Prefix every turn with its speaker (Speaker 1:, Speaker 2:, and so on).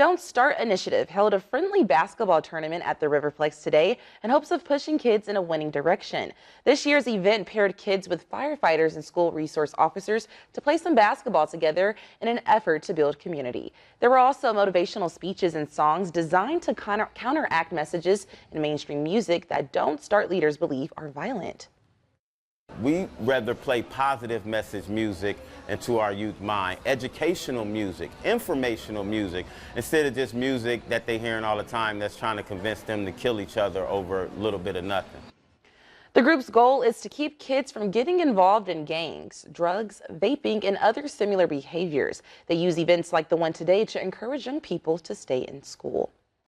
Speaker 1: Don't Start initiative held a friendly basketball tournament at the Riverplex today in hopes of pushing kids in a winning direction. This year's event paired kids with firefighters and school resource officers to play some basketball together in an effort to build community. There were also motivational speeches and songs designed to counteract messages in mainstream music that Don't Start leaders believe are violent.
Speaker 2: We rather play positive message music into our youth mind, educational music, informational music, instead of just music that they're hearing all the time that's trying to convince them to kill each other over a little bit of nothing.
Speaker 1: The group's goal is to keep kids from getting involved in gangs, drugs, vaping, and other similar behaviors. They use events like the one today to encourage young people to stay in school.